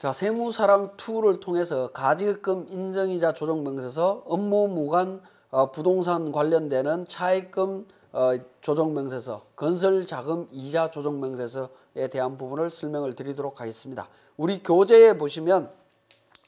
자, 세무사랑 2를 통해서 가지급금 인정이자 조정명세서, 업무무관 부동산 관련되는 차입금 조정명세서, 건설자금 이자 조정명세서에 대한 부분을 설명을 드리도록 하겠습니다. 우리 교재에 보시면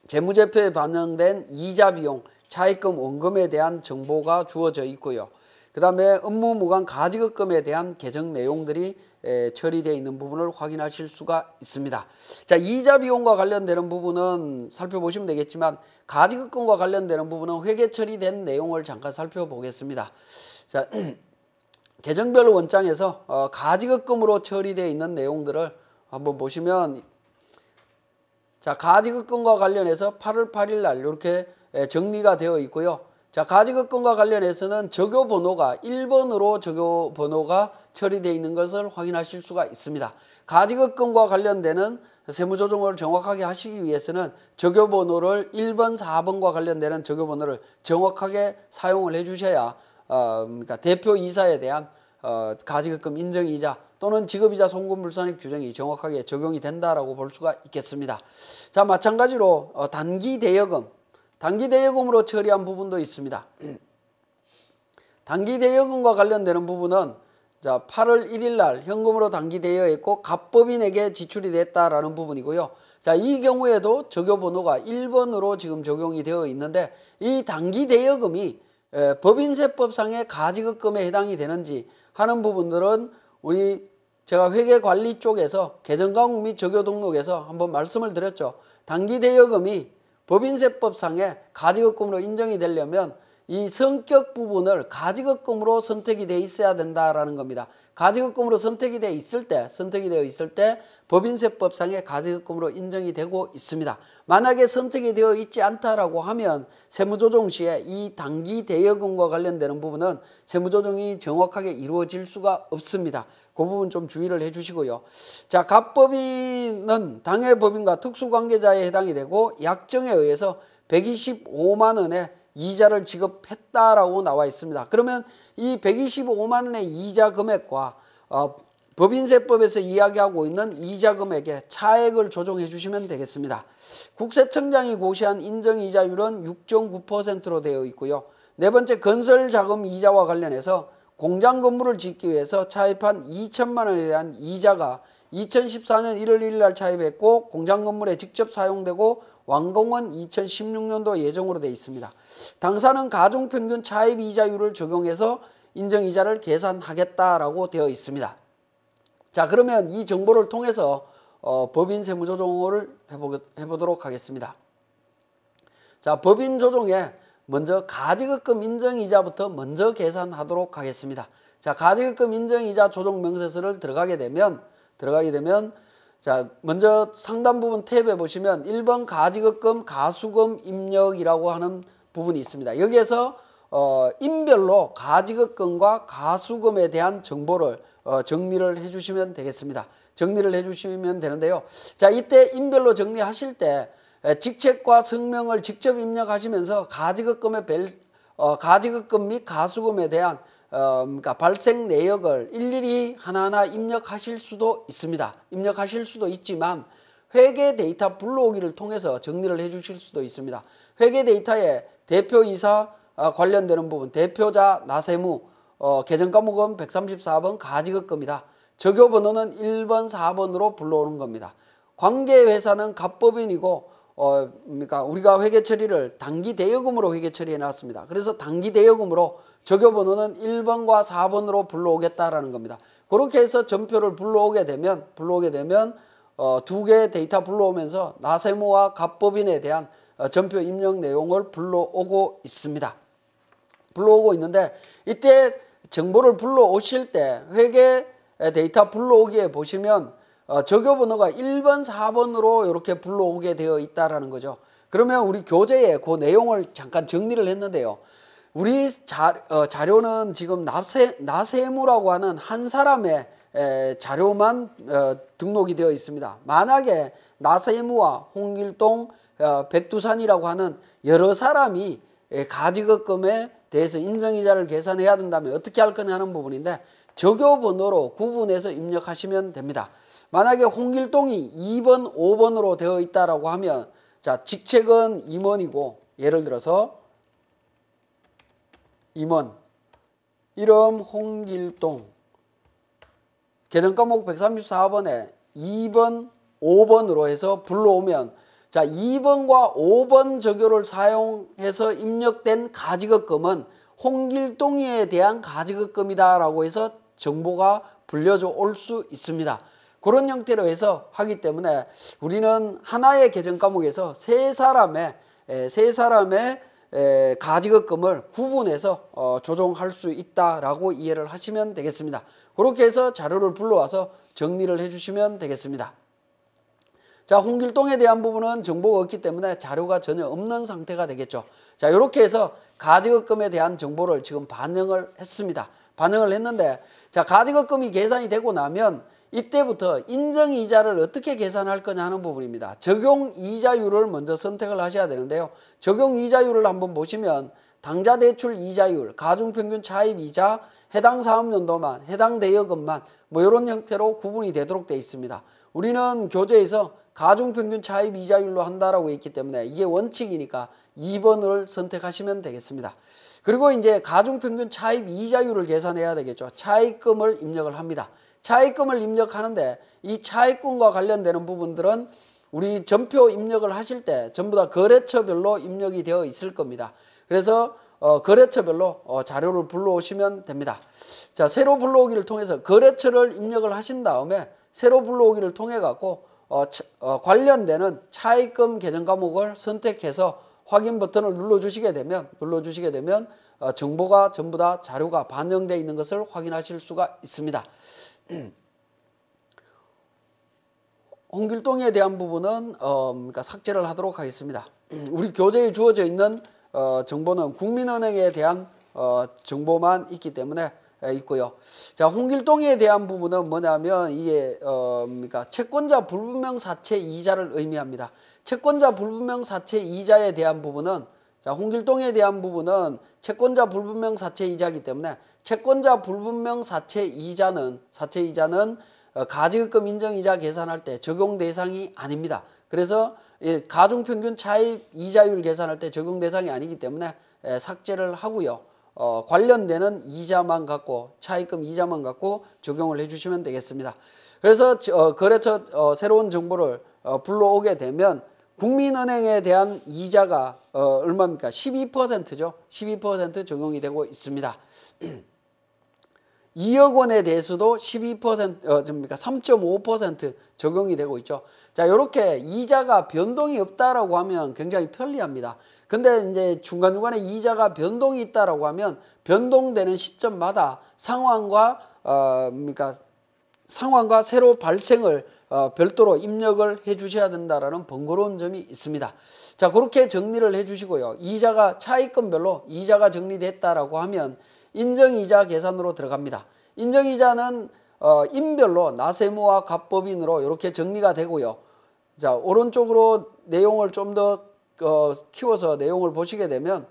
재무제표에 반영된 이자 비용, 차입금 원금에 대한 정보가 주어져 있고요. 그 다음에 업무무관 가지급금에 대한 개정 내용들이 처리되어 있는 부분을 확인하실 수가 있습니다. 자, 이자 비용과 관련되는 부분은 살펴보시면 되겠지만 가지급금과 관련되는 부분은 회계 처리된 내용을 잠깐 살펴보겠습니다. 자, 계정별 원장에서 가지급금으로 처리되어 있는 내용들을 한번 보시면, 자, 가지급금과 관련해서 8월 8일 날 이렇게 정리가 되어 있고요. 자, 가지급금과 관련해서는 적요번호가 1번으로 적요번호가 처리되어 있는 것을 확인하실 수가 있습니다. 가지급금과 관련되는 세무조정을 정확하게 하시기 위해서는 적요번호를 1번, 4번과 관련되는 적요번호를 정확하게 사용을 해주셔야 그러니까 대표이사에 대한 가지급금 인정이자 또는 지급이자 송금불산액 규정이 정확하게 적용이 된다라고 볼 수가 있겠습니다. 자, 마찬가지로 단기대여금으로 처리한 부분도 있습니다. 단기대여금과 관련되는 부분은 자, 8월 1일 날 현금으로 단기대여했고 갑법인에게 지출이 됐다라는 부분이고요. 자, 이 경우에도 적요번호가 1번으로 지금 적용이 되어 있는데, 이 단기대여금이 법인세법상의 가지급금에 해당이 되는지 하는 부분들은 제가 회계관리 쪽에서 개정과목 및 적요등록에서 한번 말씀을 드렸죠. 단기대여금이 법인세법상의 가지급금으로 인정이 되려면 이 성격 부분을 가지급금으로 선택이 돼 있어야 된다라는 겁니다. 가지급금으로 선택이 되어 있을 때 법인세법상의 가지급금으로 인정이 되고 있습니다. 만약에 선택이 되어 있지 않다라고 하면 세무조정 시에 이 단기대여금과 관련되는 부분은 세무조정이 정확하게 이루어질 수가 없습니다. 그 부분 좀 주의를 해주시고요. 자, 갑법인은 당해법인과 특수관계자에 해당이 되고 약정에 의해서 125만 원의 이자를 지급했다라고 나와 있습니다. 그러면 이 125만 원의 이자 금액과 법인세법에서 이야기하고 있는 이자 금액의 차액을 조정해 주시면 되겠습니다. 국세청장이 고시한 인정이자율은 6.9%로 되어 있고요. 네 번째, 건설자금 이자와 관련해서 공장 건물을 짓기 위해서 차입한 2천만 원에 대한 이자가 2014년 1월 1일 날 차입했고 공장 건물에 직접 사용되고 완공은 2016년도 예정으로 되어 있습니다. 당사는 가중평균 차입 이자율을 적용해서 인정이자를 계산하겠다라고 되어 있습니다. 자, 그러면 이 정보를 통해서 법인 세무조정을 해보도록 하겠습니다. 자, 법인 조정에 먼저 가지급금 인정이자부터 먼저 계산하도록 하겠습니다. 자, 가지급금 인정이자 조정명세서를 들어가게 되면 자, 먼저 상단 부분 탭에 보시면 1번 가지급금 가수금 입력이라고 하는 부분이 있습니다. 여기에서 인별로 가지급금과 가수금에 대한 정보를 정리를 해주시면 되겠습니다. 정리를 해주시면 되는데요. 자, 이때 인별로 정리하실 때 직책과 성명을 직접 입력하시면서 가지급금 및 가수금에 대한 그러니까 발생 내역을 일일이 하나하나 입력하실 수도 있습니다. 입력하실 수도 있지만 회계 데이터 불러오기를 통해서 정리를 해주실 수도 있습니다. 회계 데이터에 대표이사 관련되는 부분, 대표자 나세무, 계정과목은 134번 가지급금이다. 적요번호는 1번, 4번으로 불러오는 겁니다. 관계회사는 갑법인이고 그러니까 우리가 회계 처리를 단기 대여금으로 회계 처리해 놨습니다. 그래서 단기 대여금으로 적요번호는 1번과 4번으로 불러오겠다라는 겁니다. 그렇게 해서 전표를 불러오게 되면 두 개의 데이터 불러오면서 나세무와 갑법인에 대한 전표 입력 내용을 불러오고 있습니다. 불러오고 있는데 이때 정보를 불러오실 때 회계 데이터 불러오기에 보시면 적요번호가 1번, 4번으로 이렇게 불러오게 되어 있다라는 거죠. 그러면 우리 교재에 그 내용을 잠깐 정리를 했는데요. 우리 자료는 지금 나세무라고 하는 한 사람의 자료만 등록이 되어 있습니다. 만약에 나세무와 홍길동, 백두산이라고 하는 여러 사람이 가지급금에 대해서 인정이자를 계산해야 된다면 어떻게 할 거냐 하는 부분인데 적요번호로 구분해서 입력하시면 됩니다. 만약에 홍길동이 2번, 5번으로 되어 있다라고 하면 자, 직책은 임원이고 예를 들어서 임원 이름 홍길동 개정 과목 134번에 2번, 5번으로 해서 불러오면 자, 2번과 5번 적요를 사용해서 입력된 가지급금은 홍길동이에 대한 가지급금이다라고 해서 정보가 불려져 올 수 있습니다. 그런 형태로 해서 하기 때문에 우리는 하나의 개정 과목에서 세 사람의 가지급금을 구분해서 조정할 수 있다라고 이해를 하시면 되겠습니다. 그렇게 해서 자료를 불러와서 정리를 해주시면 되겠습니다. 자, 홍길동에 대한 부분은 정보가 없기 때문에 자료가 전혀 없는 상태가 되겠죠. 자, 이렇게 해서 가지급금에 대한 정보를 지금 반영을 했습니다. 반영을 했는데 자, 가지급금이 계산이 되고 나면 이때부터 인정이자를 어떻게 계산할 거냐 하는 부분입니다. 적용이자율을 먼저 선택을 하셔야 되는데요. 적용이자율을 한번 보시면 당좌대출 이자율, 가중평균 차입이자, 해당 사업연도만, 해당 대여금만 뭐 이런 형태로 구분이 되도록 되어 있습니다. 우리는 교재에서 가중평균 차입 이자율로 한다라고 했기 때문에 이게 원칙이니까 2번을 선택하시면 되겠습니다. 그리고 이제 가중평균 차입 이자율을 계산해야 되겠죠. 차입금을 입력을 합니다. 차입금을 입력하는데 이 차입금과 관련되는 부분들은 우리 전표 입력을 하실 때 전부 다 거래처별로 입력이 되어 있을 겁니다. 그래서 거래처별로 자료를 불러오시면 됩니다. 자, 새로 불러오기를 통해서 거래처를 입력을 하신 다음에 새로 불러오기를 통해 갖고 관련되는 차입금 개정 과목을 선택해서 확인 버튼을 눌러주시게 되면 정보가 전부 다 자료가 반영되어 있는 것을 확인하실 수가 있습니다. 홍길동에 대한 부분은 그러니까 삭제를 하도록 하겠습니다. 우리 교재에 주어져 있는 정보는 국민은행에 대한 정보만 있기 때문에 있고요. 자, 홍길동에 대한 부분은 뭐냐면 이게 그러니까 채권자 불분명 사채 이자를 의미합니다. 채권자 불분명 사채 이자에 대한 부분은 자, 홍길동에 대한 부분은 채권자 불분명 사채 이자이기 때문에 채권자 불분명 사채 이자는 가지급금 인정이자 계산할 때 적용 대상이 아닙니다. 그래서 가중평균 차입 이자율 계산할 때 적용 대상이 아니기 때문에 삭제를 하고요. 관련되는 이자만 갖고 차입금 이자만 갖고 적용을 해주시면 되겠습니다. 그래서 거래처 새로운 정보를 불러오게 되면 국민은행에 대한 이자가 얼마입니까? 12%죠. 12% 적용이 되고 있습니다. 2억 원에 대해서도 3.5% 적용이 되고 있죠. 자, 이렇게 이자가 변동이 없다라고 하면 굉장히 편리합니다. 근데 이제 중간중간에 이자가 변동이 있다라고 하면 변동되는 시점마다 상황과 새로 발생을 별도로 입력을 해 주셔야 된다라는 번거로운 점이 있습니다. 자, 그렇게 정리를 해 주시고요. 이자가 차입금별로 이자가 정리됐다라고 하면 인정이자 계산으로 들어갑니다. 인정이자는 인별로 나세무와 갑법인으로 이렇게 정리가 되고요. 자, 오른쪽으로 내용을 좀 더 키워서 내용을 보시게 되면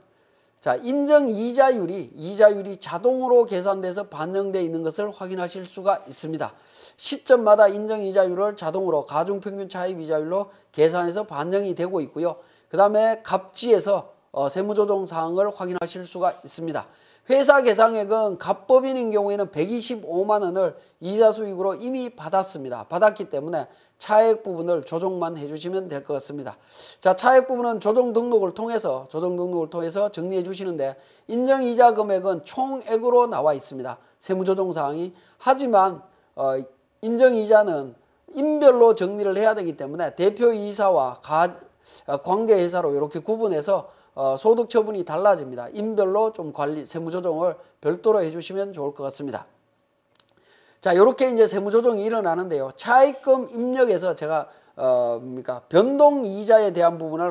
자, 이자율이 자동으로 계산돼서 반영되어 있는 것을 확인하실 수가 있습니다. 시점마다 인정이자율을 자동으로 가중평균 차입이자율로 계산해서 반영이 되고 있고요. 그 다음에 갑지에서 세무조정 사항을 확인하실 수가 있습니다. 회사 계상액은 갑법인인 경우에는 125만 원을 이자 수익으로 이미 받았습니다. 받았기 때문에 차액 부분을 조정만 해주시면 될 것 같습니다. 자, 차액 부분은 조정 등록을 통해서 정리해 주시는데 인정이자 금액은 총액으로 나와 있습니다. 세무조정 사항이. 하지만 인정이자는 인별로 정리를 해야 되기 때문에 대표이사와 관계회사로 이렇게 구분해서 소득 처분이 달라집니다. 인별로 좀 세무조정을 별도로 해주시면 좋을 것 같습니다. 자, 이렇게 이제 세무조정이 일어나는데요. 차입금 입력에서 제가 변동이자에 대한 부분을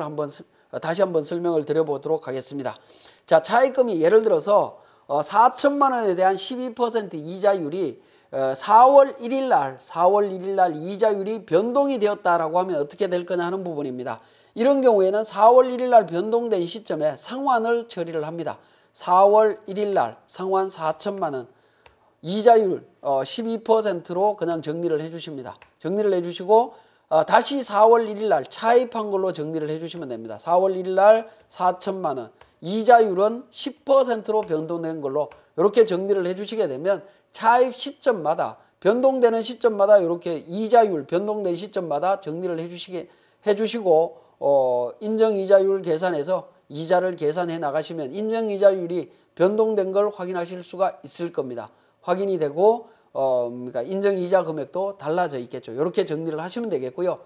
다시 한번 설명을 드려보도록 하겠습니다. 자, 차입금이 예를 들어서 4천만 원에 대한 12% 이자율이 4월 1일 날 이자율이 변동이 되었다라고 하면 어떻게 될 거냐 하는 부분입니다. 이런 경우에는 4월 1일 날 변동된 시점에 상환을 처리를 합니다. 4월 1일 날 상환 4천만 원. 이자율 12%로 그냥 정리를 해주십니다. 정리를 해주시고 다시 4월 1일 날 차입한 걸로 정리를 해주시면 됩니다. 4월 1일 날 4천만 원, 이자율은 10%로 변동된 걸로 이렇게 정리를 해주시게 되면 차입 시점마다 변동되는 시점마다 이렇게 이자율 변동된 시점마다 정리를 해주시고 인정이자율 계산해서 이자를 계산해 나가시면 인정이자율이 변동된 걸 확인하실 수가 있을 겁니다. 확인이 되고 그러니까 인정이자 금액도 달라져 있겠죠. 이렇게 정리를 하시면 되겠고요.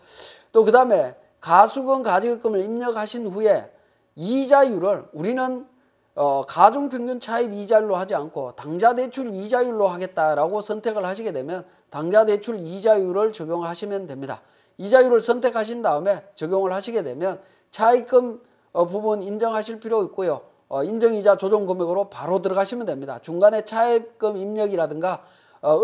또 그 다음에 가수금 가지급금을 입력하신 후에 이자율을 우리는 가중평균 차입 이자율로 하지 않고 당좌대출 이자율로 하겠다라고 선택을 하시게 되면 당좌대출 이자율을 적용하시면 됩니다. 이자율을 선택하신 다음에 적용을 하시게 되면 차입금 부분 인정하실 필요 있고요. 인정이자 조정금액으로 바로 들어가시면 됩니다. 중간에 차입금 입력이라든가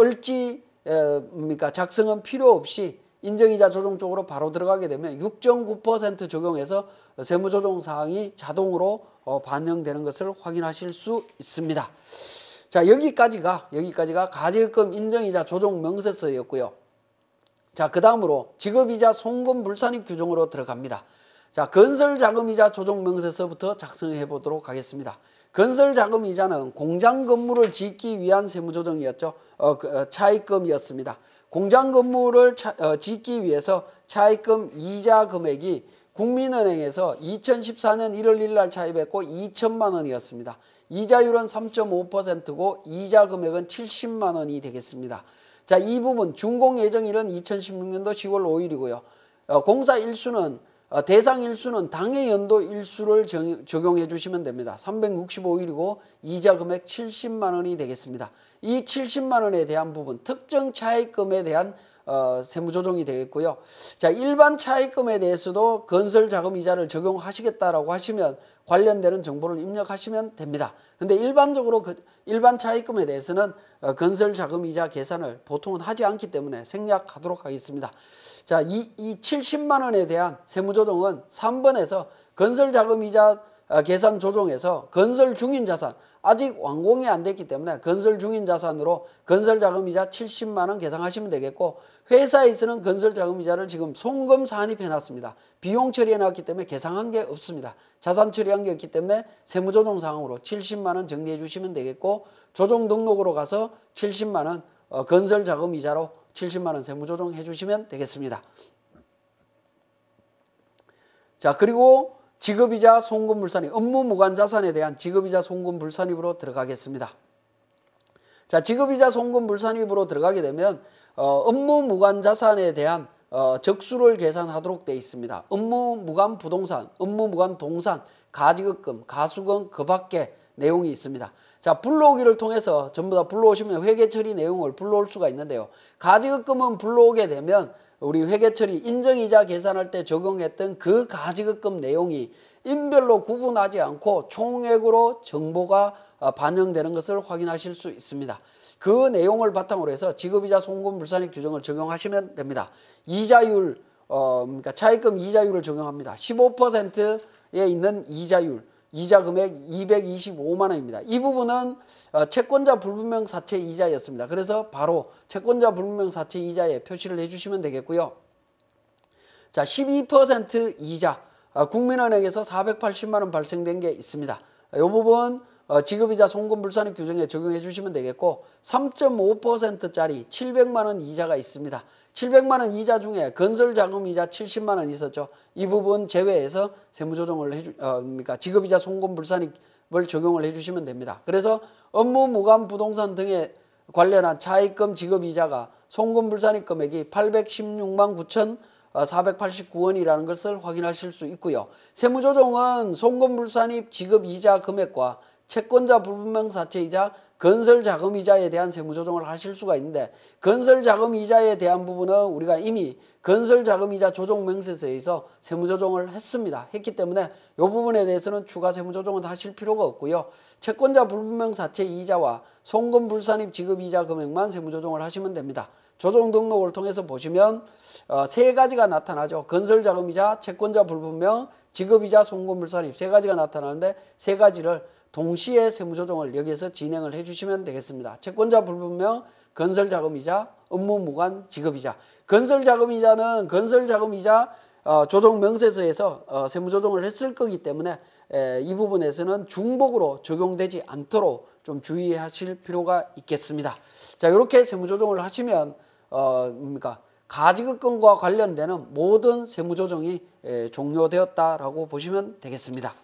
을지 그러니까 작성은 필요 없이 인정이자 조정 쪽으로 바로 들어가게 되면 6.9% 적용해서 세무조정 사항이 자동으로 반영되는 것을 확인하실 수 있습니다. 자, 여기까지가 가지급금 인정이자 조정 명세서였고요. 자, 그 다음으로 지급이자 송금 불산입 규정으로 들어갑니다. 자, 건설자금이자 조정명세서부터 작성해 보도록 하겠습니다. 건설자금이자는 공장 건물을 짓기 위한 세무조정이었죠. 차입금이었습니다. 공장 건물을 짓기 위해서 차입금 이자 금액이 국민은행에서 2014년 1월 1일 날 차입했고 2천만 원이었습니다. 이자율은 3.5%고 이자 금액은 70만 원이 되겠습니다. 자, 이 부분 준공 예정일은 2016년도 10월 5일이고요. 공사 일수는 대상 일수는 당해 연도 일수를 적용해 주시면 됩니다. 365일이고 이자 금액 70만 원이 되겠습니다. 이 70만 원에 대한 부분 특정 차입금에 대한 세무조정이 되겠고요. 자, 일반 차입금에 대해서도 건설자금이자를 적용하시겠다라고 하시면 관련되는 정보를 입력하시면 됩니다. 근데 일반적으로 일반 차입금에 대해서는 건설자금이자 계산을 보통은 하지 않기 때문에 생략하도록 하겠습니다. 자, 이 70만 원에 대한 세무조정은 3번에서 건설자금이자 계산 조정에서 건설 중인 자산, 아직 완공이 안 됐기 때문에 건설 중인 자산으로 건설자금이자 70만 원 계산하시면 되겠고, 회사에서는 건설자금이자를 지금 송금 산입해 놨습니다. 비용 처리해 놨기 때문에 계산한 게 없습니다. 자산 처리한 게 없기 때문에 세무조정 사항으로 70만 원 정리해 주시면 되겠고, 조정 등록으로 가서 70만 원 건설자금이자로 70만 원 세무조정 해주시면 되겠습니다. 자, 그리고 지급이자 송금불산입, 업무무관자산에 대한 지급이자 송금불산입으로 들어가겠습니다. 자, 지급이자 송금불산입으로 들어가게 되면 업무무관자산에 대한 적수를 계산하도록 되어 있습니다. 업무무관 부동산, 업무무관 동산, 가지급금, 가수금 그 밖에 내용이 있습니다. 자, 불러오기를 통해서 전부 다 불러오시면 회계처리 내용을 불러올 수가 있는데요. 가지급금은 불러오게 되면 우리 회계처리 인정이자 계산할 때 적용했던 그 가지급금 내용이 인별로 구분하지 않고 총액으로 정보가 반영되는 것을 확인하실 수 있습니다. 그 내용을 바탕으로 해서 지급이자 송금불산입 규정을 적용하시면 됩니다. 이자율, 그러니까 차입금 이자율을 적용합니다. 15%에 있는 이자율, 이자 금액 225만 원입니다. 이 부분은 채권자 불분명 사채 이자였습니다. 그래서 바로 채권자 불분명 사채 이자에 표시를 해주시면 되겠고요. 자, 12% 이자, 국민은행에서 480만 원 발생된 게 있습니다. 이 부분 지급이자 송금불산입 규정에 적용해 주시면 되겠고, 3.5%짜리 700만 원 이자가 있습니다. 700만 원 이자 중에 건설자금이자 70만 원 있었죠. 이 부분 제외해서 세무조정을 그러니까 지급이자 송금불산입을 적용을 해주시면 됩니다. 그래서 업무무관 부동산 등에 관련한 차입금 지급이자가 송금불산입 금액이 816만 9,489원이라는 것을 확인하실 수 있고요. 세무조정은 송금불산입 지급이자 금액과 채권자 불분명 사채이자 건설자금이자에 대한 세무조정을 하실 수가 있는데, 건설자금이자에 대한 부분은 우리가 이미 건설자금이자 조정명세서에서 세무조정을 했기 때문에 이 부분에 대해서는 추가 세무조정은 하실 필요가 없고요. 채권자 불분명 사채이자와 송금불산입 지급이자 금액만 세무조정을 하시면 됩니다. 조정 등록을 통해서 보시면 세 가지가 나타나죠. 건설자금이자, 채권자 불분명, 지급이자, 송금불산입 세 가지가 나타나는데 세 가지를 동시에 세무조정을 여기에서 진행을 해주시면 되겠습니다. 채권자 불분명, 건설자금이자, 업무무관 지급이자. 건설자금이자는 건설자금이자 조정명세서에서 세무조정을 했을 거기 때문에 이 부분에서는 중복으로 적용되지 않도록 좀 주의하실 필요가 있겠습니다. 자, 이렇게 세무조정을 하시면 가지급금과 관련되는 모든 세무조정이 종료되었다라고 보시면 되겠습니다.